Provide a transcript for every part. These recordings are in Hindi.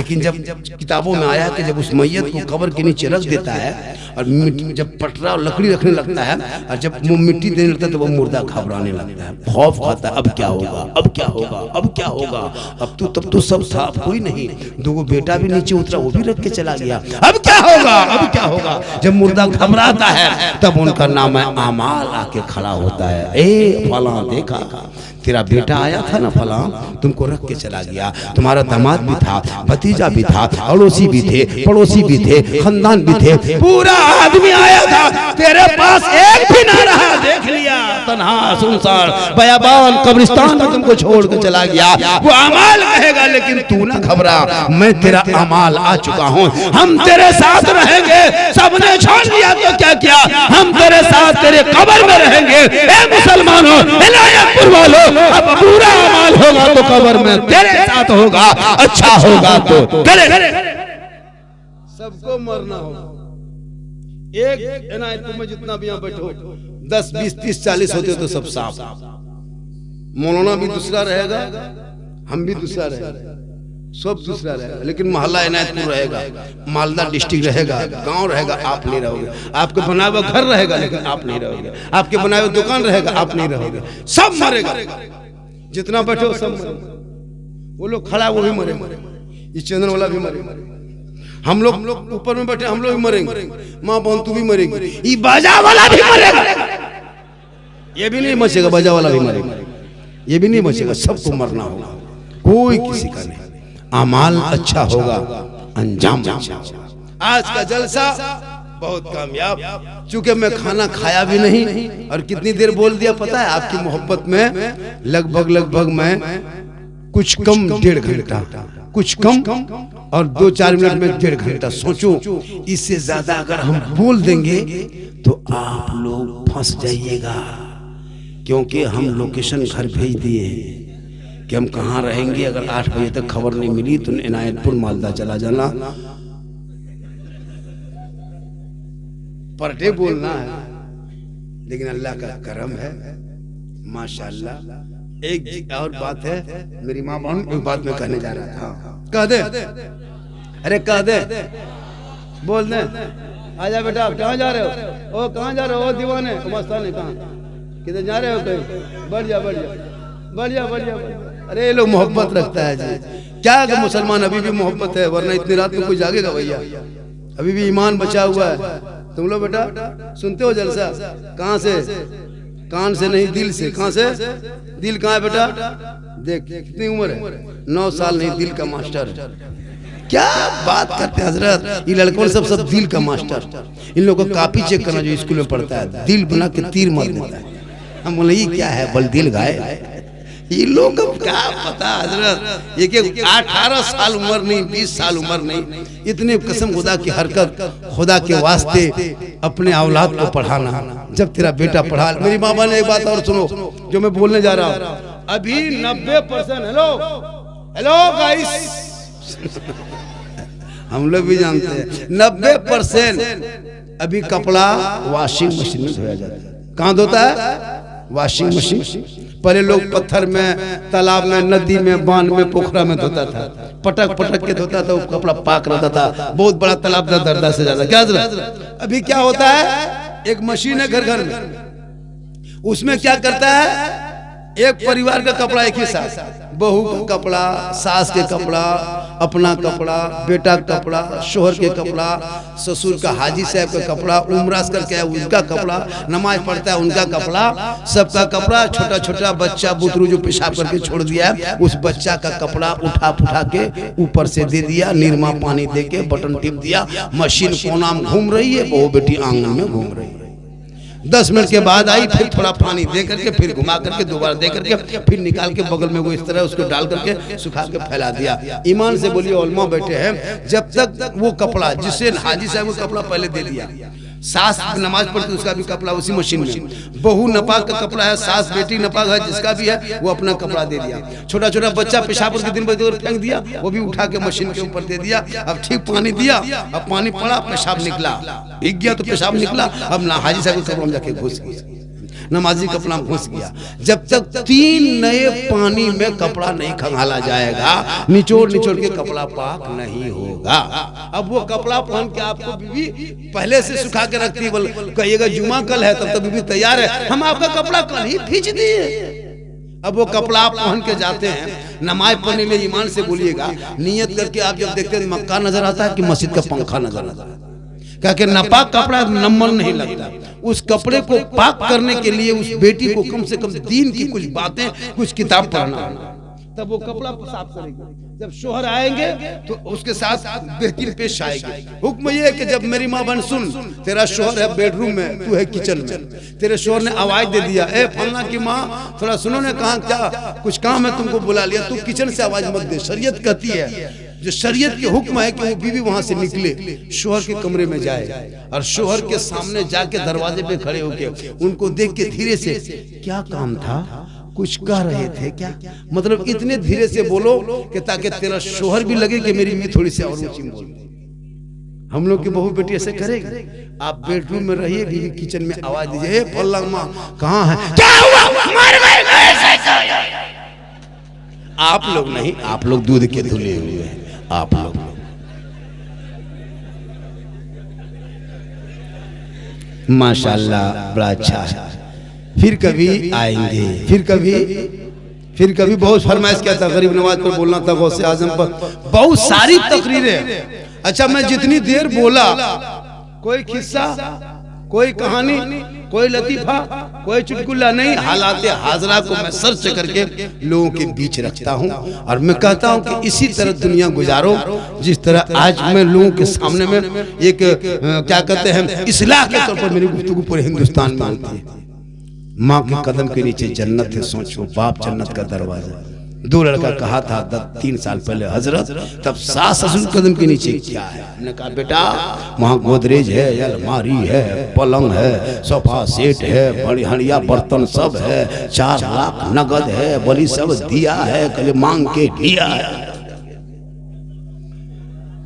लेकिन जब किताबों में आया कि जब उस मैयत को कब्र के नीचे रख देता है और जब पटरा और लकड़ी रखने लगता है और जब वो मिट्टी देने लगता है तो वो मुर्दा घबराने लगता है, खौफ खाता है, अब क्या होगा, अब क्या होगा, अब क्या होगा। अब तो तब तो सब था, कोई नहीं, दो बेटा भी नीचे उतरा, वो भी रख के चला गया, अब क्या होगा, अब क्या होगा। जब मुर्दा घबराता है तब उनका नाम है आमाल आके खड़ा होता है, ए फला देखा तेरा बेटा आया था ना फला, तुमको रख के चला गया, तुम्हारा दामाद भी था, भतीजा भी था, अड़ोसी भी थे, पड़ोसी भी थे, खानदान भी थे, पूरा आदमी आया था, तेरे पास एक भी ना रहा, देख लिया तन्हा सुनसान बयाबान कब्रिस्तान में तुमको छोड़ के चला गया। वो अमाल कहेगा लेकिन तू ना घबरा, मैं तेरा अमाल आ चुका हूँ, हम तेरे साथ रहेंगे। सबने छोड़ दिया तो क्या किया, हम तेरे साथ तेरे कब्र में रहेंगे। ए मुसलमानों, इलायतपुर वालों, अब पूरा अमाल होगा तो कब्र में तेरे साथ होगा, अच्छा होगा तो तेरे। सबको मरना होगा। एक इनायतपुर में जितना भी यहाँ बैठो 10, 20, 30, 40 होते तो सब साफ। मौलाना भी दूसरा रहेगा, हम भी दूसरा रहेगा, सब दूसरा रहेगा, लेकिन मोहल्ला इनायतपुर रहेगा, मालदा डिस्ट्रिक्ट रहेगा, गांव रहेगा, आप नहीं रहोगे। आपके बनाए हुआ घर रहेगा लेकिन आप नहीं रहोगे, आपके बनाए हुए दुकान रहेगा, आप नहीं रहोगे, सब मरेगा। जितना बैठो सब मरेगा। वो लोग खड़ा वो भी मरेगा, ये चंदन वाला भी मरेगा, हम लोग ऊपर में बैठे हम लोग भी मरेंगे, माँ बहन तू भी मरेगी, ये बाजा वाला भी मरेगा, ये भी नहीं बचेगा, बाजा वाला भी मरेगा, ये भी नहीं बचेगा, सबको मरना होगा, कोई किसी का नहीं। अमाल अच्छा होगा, अंजाम अच्छा होगा। आज का जलसा बहुत कामयाब, चूंकि मैं खाना खाया भी नहीं और कितनी देर बोल दिया पता है, आपकी मोहब्बत में लगभग मैं कुछ कम 1.5 घंटा, कुछ कम और 2-4 मिनट में 1.5 घंटा। सोचो इससे ज्यादा अगर हम बोल देंगे तो आप लोग फंस जाइएगा, क्योंकि हम लोकेशन घर भेज दिए हैं कि हम कहाँ रहेंगे। अगर 8 बजे तक खबर नहीं मिली तो इनायतपुर मालदा चला जाना, पर डे बोलना है, लेकिन अल्लाह का करम है माशाअल्लाह। एक और बात है, मेरी माँ बहन एक बात में कहने जा रहा था, कह दे, अरे कह दे, बोल दे, आजा बेटा, आप कहाँ जा रहे हो, ओ कहाँ जा रहे हो, ओ दीवाने मस्ताने, कहाँ किधर जा रहे हो, कहीं बढ़ जा, बढ़ जा, बढ़ जा, बढ़ जा। अरे ये लोग मोहब्बत रखता है जी, क्या कि मुसलमान अभी भी मोहब्बत है, वरना इतनी रात में कोई जागेगा भैया, अभी भी ईमान बचा हुआ है। तुम लोग बेटा सुनते हो जलसा, कहाँ से, कान से नहीं दिल से, कहाँ से, दिल कहाँ है बेटा, देख कितनी उम्र है, 9 साल नहीं, दिल का मास्टर है। क्या बात करते हैं हजरत, ये लड़कों सब दिल का मास्टर। इन लोगों को कॉपी चेक करना जो स्कूल में पढ़ता है, दिल बना के तीर मार देता है। हम बोले ये क्या है, बल दिल गाय, ये लोग क्या पता हजरत, ये 18 साल उम्र नहीं, 20 साल उम्र नहीं, इतने कसम खुदा की हरकत, खुदा के वास्ते अपने औलाद को पढ़ाना। जब तेरा बेटा पढ़ा, मेरी मामा ने एक बात और सुनो जो मैं बोलने जा रहा हूँ, अभी 90%, हेलो हेलो गाइस हम लोग भी जानते हैं 90% अभी कपड़ा वॉशिंग मशीन में धोया जाता है। कहाँ धोता है, वॉशिंग मशीन। पहले लोग पत्थर में, तालाब में, नदी में, बांध में, पोखरा में धोता था, पटक पटक के धोता था, वो कपड़ा पाक रहता था, बहुत बड़ा तालाब था, दर्दा से ज्यादा। क्या अभी क्या होता है, एक मशीन है घर घर में, उसमें क्या करता है, एक परिवार का कपड़ा एक ही साथ, बहू का कपड़ा, सास के कपड़ा, अपना कपड़ा, बेटा का कपड़ा, शोहर के कपड़ा, ससुर का, हाजी साहब का कपड़ा, उम्रास करके है उनका कपड़ा, नमाज पढ़ता है उनका कपड़ा, सबका कपड़ा। छोटा छोटा बच्चा बुतरू जो पेशाब करके छोड़ दिया है, उस बच्चा का कपड़ा उठा के ऊपर से दे दिया, निरमा पानी दे के बटन टिप दिया, मशीन कोना में घूम रही है, बहू बेटी आंगन में घूम रही है। 10 मिनट के बाद आई, फिर थोड़ा पानी दे करके, फिर घुमा करके, दोबारा दे करके, फिर निकाल के बगल में वो इस तरह उसको डाल करके सुखा के फैला दिया। ईमान से बोलिए उलमा बैठे हैं, जब तक वो कपड़ा जिसे हाजी साहब को कपड़ा पहले दे दिया, सास नमाज पढ़ती उसका भी कपड़ा उसी मशीन में, बहू नपाक का कपड़ा है, सास बेटी नपाक है, जिसका भी है वो अपना कपड़ा दे दिया। छोटा छोटा बच्चा पेशाब करके दिन भर फेंक दिया, वो भी उठा के मशीन के ऊपर दे दिया। अब ठीक पानी दिया, अब पानी पड़ा, पेशाब निकला, भीग गया तो पेशाब निकला, अब ना हाजी साहब के कपड़ों में जाके घुस गया। नमाजी कपड़ा घुस गया। जब तक 3 नए पानी में कपड़ा नहीं खंगाला जाएगा, निचोड़ निचोड़ के कपड़ा पाक नहीं होगा। अब वो कपड़ा पहन के आपको बीवी पहले से सुखा के रखती है, बोल कहिएगा जुमा कल है, तब तक बीवी तैयार है, हम आपका कपड़ा कल ही खींच दिए। अब वो कपड़ा आप पहन के जाते हैं, नमाज पढ़ने में ईमान से बोलिएगा, नियत करके आप जब देखते हैं मक्का नजर आता है कि मस्जिद का पंखा नजर आता है, क्या कि नापाक कपड़ा नंबर नहीं लगता। उस कपड़े को पाक करने के लिए उस बेटी को कम से कम दीन की कुछ बातें, कुछ किताब पढ़ना, तब वो कपड़ा साफ करेगी। जब शोहर आएंगे तो उसके साथ बेहतरीन पेश आएगी। हुक्म ये है कि जब मेरी माँ बन सुन, तेरा शोहर है बेडरूम में, तू है किचन में, तेरे शोहर ने आवाज दे दिया, ए फलना की माँ थोड़ा सुनो ने, कहा क्या कुछ काम है, तुमको बुला लिया, तू किचन से आवाज मत दे। शरीयत कहती है, जो शरीयत के हुक्म है कि वो बीवी वहां से निकले, शोहर के कमरे में जाए और शोहर के सामने जाके दरवाजे पे खड़े होके उनको देख के धीरे से, क्या काम था, कुछ कह रहे थे क्या, मतलब इतने धीरे से बोलो कि ताकि तेरा शोहर भी लगे कि मेरी भी थोड़ी सी और ऊंची बोल। हम लोग की बहू बेटी ऐसे करेगी। आप बेडरूम में रहिए, बीवी किचन में आवाज दीजिए, फल्ला माँ कहाँ है, क्या हुआ, मर गए। आप लोग नहीं, आप लोग दूध के धुले हुए हैं, आप लोग माशाल्लाह बड़ा अच्छा है। फिर कभी आएंगे, फिर कभी बहुत फरमाइश किया था, गरीब नवाज पर बोलना था, गौसे आजम पर, बहुत सारी तकरीरें। अच्छा मैं जितनी देर बोला, कोई किस्सा, कोई कहानी, कोई लतीफा, कोई चुटकुला नहीं, हालाते हाजरा को मैं सर्च करके लोगों के बीच रखता हूं और मैं कहता हूं कि इसी तरह दुनिया गुजारो, जिस तरह आज मैं लोगों के सामने में एक क्या कहते हैं इस्लाह के तौर पर मेरी गुफ्तगू पूरे हिंदुस्तान में होती है। माँ के कदम के नीचे जन्नत है, सोचो, बाप जन्नत का दरवाजा। 2 लड़का कहा था 3 साल पहले हजरत, तब सास ससुर कदम के नीचे क्या है, हमने कहा बेटा वहाँ गोदरेज है, अलमारी है, पलंग है, सोफा सेट है, बड़ी हड़िया बर्तन सब है, 4 लाख नगद है, बड़ी सब दिया है, कल मांग के लिया है।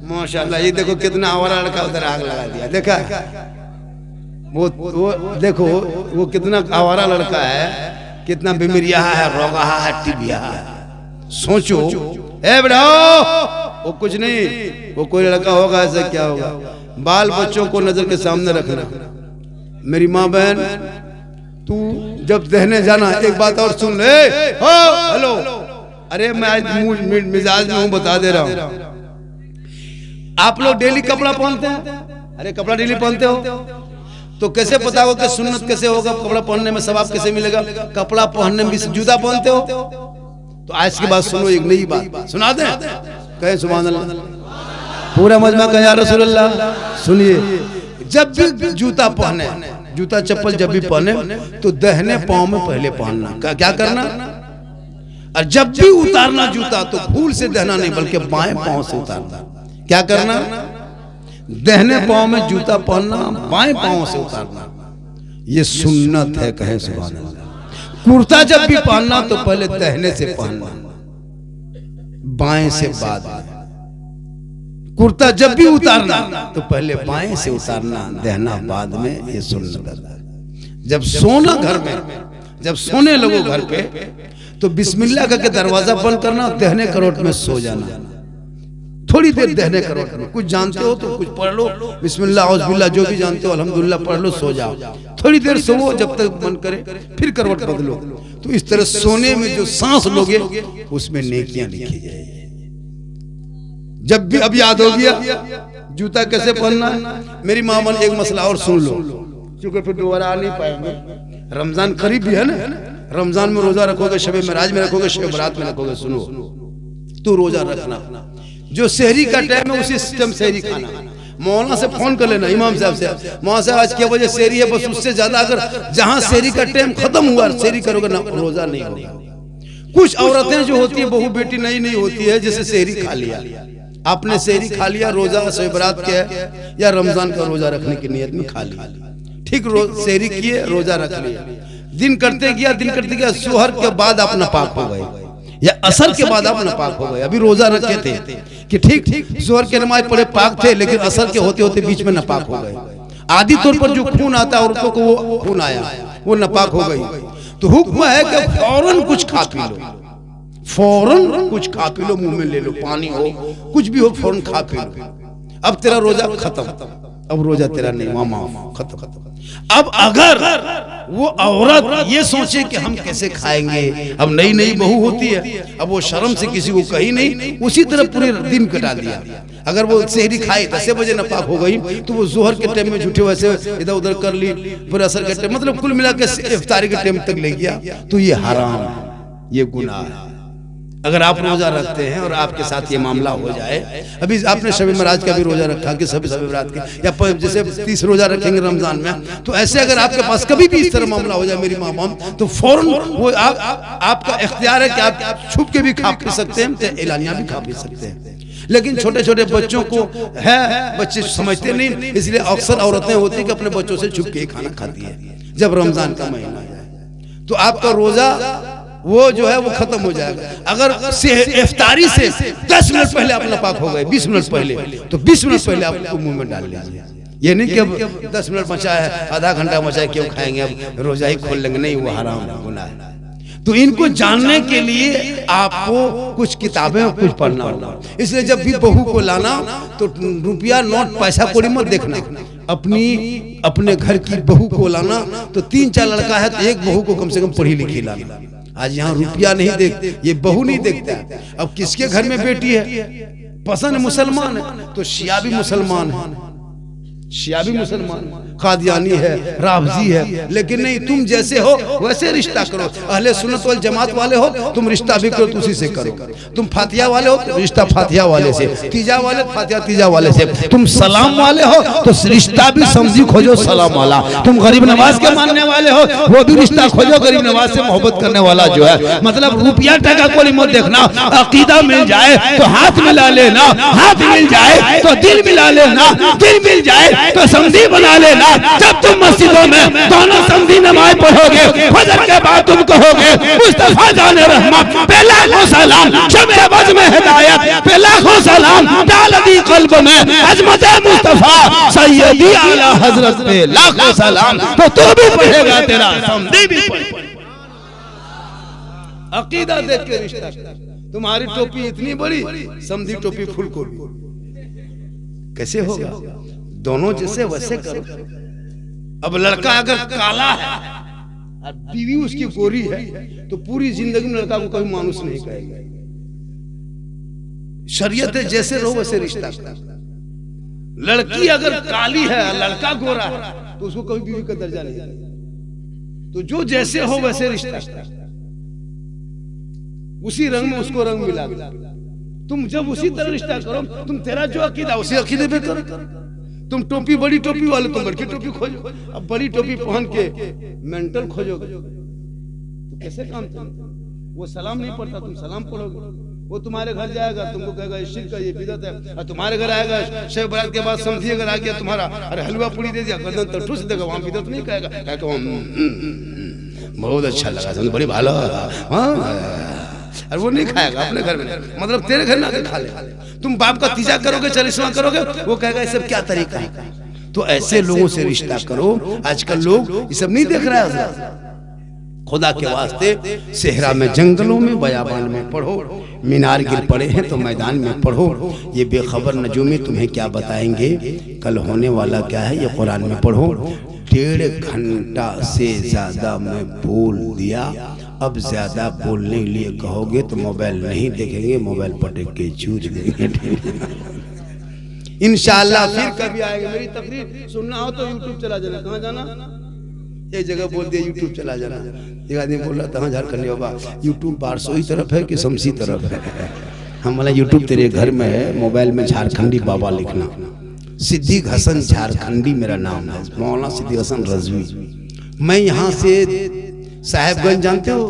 माशाल्लाह, ये देखो कितना आवारा लड़का उधर आग लगा दिया, देखा वो देखो वो कितना आवारा लड़का है, कितना बीमारिया है, रोगा है, टीबिया है। सोचो ए बेटा, वो कुछ नहीं, वो कोई लड़का होगा ऐसा क्या होगा। बाल बच्चों को नजर के सामने रखना। मेरी माँ बहन, तू जब दहने जाना, एक बात और सुन ले, हेलो, अरे मैं आज मिजाज में हूँ, बता दे रहा हूँ। आप लोग डेली कपड़ा पहनते हैं, अरे कपड़ा डेली पहनते हो तो कैसे पता हो कि सुन्नत कैसे होगा, कपड़ा पहनने में सवाब कैसे मिलेगा। कपड़ा पहनने में जूता पहनते हो तो आज की बात सुनो, एक नई बात सुना दें, कहें सुभान अल्लाह, पूरा मजमा कहें या रसूल अल्लाह। सुनिए, जब भी जूता पहने, जूता चप्पल जब भी पहने तो दाहिने पांव में पहले पहनना, क्या करना, और जब भी उतारना जूता तो भूल से दाहिना नहीं बल्कि बाएं पांव से उतारना। क्या करना, दाहिने पांव में जूता पहनना, बाएं पांव से उतारना, ये सुन्नत है, कहे सुभान अल्लाह। कुर्ता जब भी पहनना तो पहले दाहिने से पहनना, बाएं से बाद में। कुर्ता जब भी उतारना तो पहले बाएं से उतारना, दाहिना बाद में, ये सुन्नत है। जब सोना घर में, जब सोने लगो घर पे तो बिस्मिल्लाह करके दरवाजा बंद करना, दाहिने करवट में सो जाना, थोड़ी देर दहने करो। कुछ जानते हो तो कुछ पढ़ लो, बिस्मिल्लाह औज़ुबिल्लाह, जो भी जानते हो अल्हम्दुलिल्लाह पढ़ लो, सो जाओ। थोड़ी देर सोओ जब तक मन करे, फिर करवट बदलो। तो इस तरह सोने में जो सांस लोगे उसमें नेकियां लिखी जाएगी। जब भी, अब याद हो गया जूता कैसे पहनना है। मेरी माँ मन एक मसला और सुन लो, क्योंकि फिर दोबारा आ नहीं पाएंगे। रमजान करीब भी है ना, रमजान में रोजा रखोगे, शब मेराज में रखोगे, शब बरात में रखोगे। सुनो, तू रोजा रखना, जो सहरी का टाइम है उसी सिस्टम सहरी खाना। मौलाना से फोन कर लेना, इमाम साहब से, मौलाना साहब आज क्या बजे सहरी है, बस उससे ज्यादा अगर जहां सहरी का टाइम खत्म हुआ सहरी करोगे ना, रोजा नहीं होगा। कुछ औरतें जो होती है, बहू बेटी नई नई होती है, जैसे सहरी खा लिया, आपने सहरी खा लिया, रोजा शब बरात के या रमजान का रोजा रखने की नियत में खा लिया, ठीक, सहरी किए, रोजा रख लिया, दिन करते गया, सोहर के बाद आप नापाक हो गए या असर के बाद आप नापाक हो गए। अभी रोजा रखे थे कि ठीक जोहर के नमाज पढ़े पाक थे, लेकिन असर के होते होते बीच में नापाक हो गए। आदि तौर पर जो खून आता है औरतों को, वो खून आया, वो नापाक हो गई। तो हुक्म है कि फौरन कुछ खा पी लो, फौरन कुछ खा पी लो, मुंह में ले लो, पानी हो कुछ भी हो फौरन खा पी लो। अब तेरा रोजा खत्म, अब रोजा तेरा नहीं, मामा खत्म। अब अगर वो औरत ये सोचे कि हम कैसे खाएंगे, अब नई नई बहू होती है, अब वो शर्म से किसी को कही नहीं, उसी तरह पूरे दिन कटा दिया। अगर वो सेहरी खाए 10 बजे नापाक हो गई तो वो जोहर के टाइम में झूठे वैसे इधर उधर कर ली, फिर असर के टाइम, मतलब कुल मिला के इफ्तारी के टाइम तक ले गया, तो ये हराम है, ये गुनाह है। अगर आप रोजा रखते हैं और आपके साथ ये मामला हो जाए, अभी आपने शबे मराज का भी रोजा रखा कि सभी शबे मराज के, या जैसे 30 रोजा रखेंगे रमजान में, तो ऐसे अगर आपके पास कभी भी इस तरह मामला हो जाए मेरी माँ, तो फौरन वो आपका इख्तियार है कि आप छुप के भी खा पी सकते हैं, एलानिया भी खा पी सकते हैं। लेकिन छोटे छोटे बच्चों को है, बच्चे समझते नहीं, इसलिए अक्सर औरतें होती है कि अपने बच्चों से छुप के खाना खाती है जब रमजान का महीना आ जाए, तो आपका रोजा वो जो है वो खत्म हो जाएगा। अगर इफ्तारी से 10 मिनट पहले आप नापाक हो गए, 20 मिनट पहले, तो 20 मिनट पहले आप मुंह में डाल लीजिए। ये नहीं कि अब 10 मिनट बचा है, आधा घंटा बचा है, क्यों खाएंगे, अब रोजा ही खोल लेंगे, नहीं, वो हराम है, गुनाह है। तो इनको जानने के लिए आपको कुछ किताबें और कुछ पढ़ना होगा। इसलिए जब भी बहू को लाना तो रुपया नोट पैसा कौड़ी मत देखना, अपने घर की बहू को लाना तो 3-4 लड़का है तो एक बहू को कम से कम पढ़ी लिखी लाना। आज यहाँ रुपया नहीं देखते, ये बहू नहीं देखता। अब किसके घर में बेटी है, पसंद मुसलमान है तो शिया भी मुसलमान है, शिया भी मुसलमान, कादियानी है, राफजी है, लेकिन नहीं, तुम जैसे हो वैसे रिश्ता करो। अहले सुन्नत वल जमात वाले हो, तुम रिश्ता भी करो तो उसी से करो। तुम फातिया वाले हो तो रिश्ता फातिया वाले से, तीजा वाले फातिया तीजा वाले से। तुम सलाम वाले हो तो रिश्ता भी समझी खोजो सलाम वाला। तुम गरीब नवाज के मानने वाले हो, वो भी रिश्ता खोजो गरीब नवाज से मोहब्बत करने वाला जो है। मतलब रुपया टका को मत देखना, अकीदा मिल जाए तो हाथ मिला लेना, हाथ मिल जाए तो दिल मिला लेना, दिल मिल जाए तो समझी बना लेना। जब तुम मस्जिदों में दोनों समझी नमाज पढ़ोगे, फजर के बाद तुम कहोगे मुस्तफा जाने रहमत पे लाखों सलाम, शब अवज में हिदायत पे लाखों सलाम, डाल दी कल्ब में अजमत मुस्तफा सैयदी आला हजरत पे लाखों सलाम, तो तू भी पढ़ेगा, तेरा समझी भी पढ़ेगा। अकीदा देख के रिश्ता। तुम्हारी टोपी इतनी बड़ी, समझी टोपी फुल को कैसे होगा? दोनों जैसे वैसे करो। अब लड़का अगर काला है और बीवी उसकी गोरी है तो पूरी जिंदगी में लड़का को कभी मानुस नहीं कहेगा। शरीयत है जैसे रहो वैसे रिश्ता। लड़की अगर काली है लड़का गोरा है तो उसको कभी बीवी का दर्जा नहीं। तो जो जैसे हो वैसे रिश्ता, उसी रंग में उसको रंग मिला। तुम जब उसी तरह रिश्ता करो, तुम तेरा जो अकीदा उसी अकीदे पे करो। तुम टोपी बड़ी टोपी वाले, तुम बड़ी टोपी खोजो। अब बड़ी टोपी पहन के मेंटल खोजोगे तो कैसे काम चलेगा? वो सलाम नहीं पढ़ता, तुम सलाम पढ़ोगे। वो तुम्हारे घर जाएगा, तुमको कहेगा ये शिर्क है, ये बिदअत है। और तुम्हारे घर आएगा शब बरात के बाद समझी अगर आ गया तुम्हारा, अरे हलवा पूरी दे दिया, गर्दन तो ठूस देगा, वहां बिदअत नहीं कहेगा, बहुत अच्छा लगा, समझ बड़ी भालो, और वो नहीं खाएगा अपने घर में, मतलब तेरे घर में आके खा ले। तुम बाप का तीजा करोगे, चलिस्मा करोगे, वो कहेगा ये सब क्या तरीका है? तो ऐसे लोगों से रिश्ता करो। आजकल लोग ये सब नहीं देख रहा है। खुदा के वास्ते सेहरा में, जंगलों में, बयाबान में पढ़ो। मीनार गिर पड़े हैं तो मैदान में पढ़ो। ये बेखबर नजूमी तुम्हें क्या बताएंगे, कल होने वाला क्या है ये कुरान में पढ़ो। 1.5 घंटा से ज्यादा मैं बोल दिया, अब ज्यादा बोलने के लिए कहोगे तो मोबाइल नहीं देखेंगे, मोबाइल पटक के चूज देंगे। इंशाअल्लाह फिर कभी आएगा। मेरी तकरीर सुनना हो तो यूट्यूब चला जाना। कहाँ जाना? एक जगह बोल दिया यूट्यूब चला जाना। एक आदमी बोल रहा था झारखंड बाबा यूट्यूब बारसोई तरफ है कि शमसी तरफ है? हम बोला यूट्यूब तेरे घर में है, मोबाइल में झारखंडी बाबा लिखना। सिद्दीक हसन झारखंडी मेरा नाम है, मौलाना सिद्दीक हसन रजवी। मैं यहाँ से साहेबगंज जानते हो,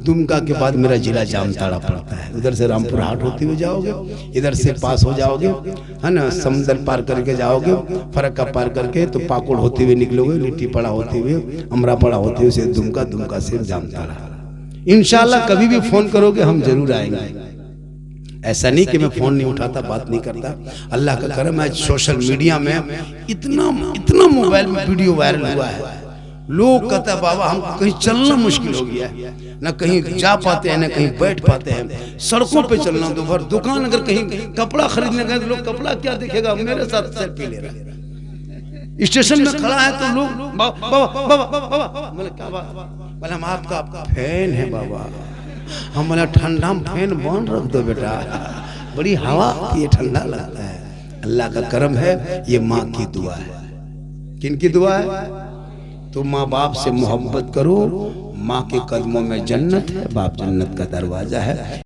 दुमका के बाद मेरा जिला जामताड़ा पड़ता है। उधर से रामपुर हाट होते हुए जाओगे, इधर से पास हो जाओगे, है ना, समंदर पार करके जाओगे, फरक्का पार करके तो पाकुड़ होते हुए निकलोगे, लिट्टीपाड़ा होते हुए, अमरापाड़ा होते हुए से दुमका से जामताड़ा। इंशाल्लाह कभी भी फोन करोगे हम जरूर आएंगे। ऐसा नहीं कि मैं फोन नहीं उठाता, बात नहीं करता। अल्लाह का करम है सोशल मीडिया में इतना मोबाइल में वीडियो वायरल हुआ है, लोग कहते हैं बाबा हमको कहीं चलना मुश्किल हो गया है, ना कहीं जा पाते हैं ना कहीं बैठ पाते हैं, सड़कों पे चलना दो भर। दुकान अगर कहीं कपड़ा खरीदने गए तो लोग कपड़ा क्या देखेगा, मेरे साथ सेल्फी ले रहा है। स्टेशन में खड़ा है तो लोग बाबा बाबा बाबा, बोले क्या बात, बोले हम आपका फैन है बाबा। हम बोले ठंडा में फैन बंद रख दो बेटा, बड़ी हवा ये ठंडा लगता है। अल्लाह का करम है, ये माँ की दुआ है। किन की दुआ है? तो माँ बाप से मोहब्बत करो, माँ के कदमों में जन्नत है, बाप जन्नत का दरवाजा है।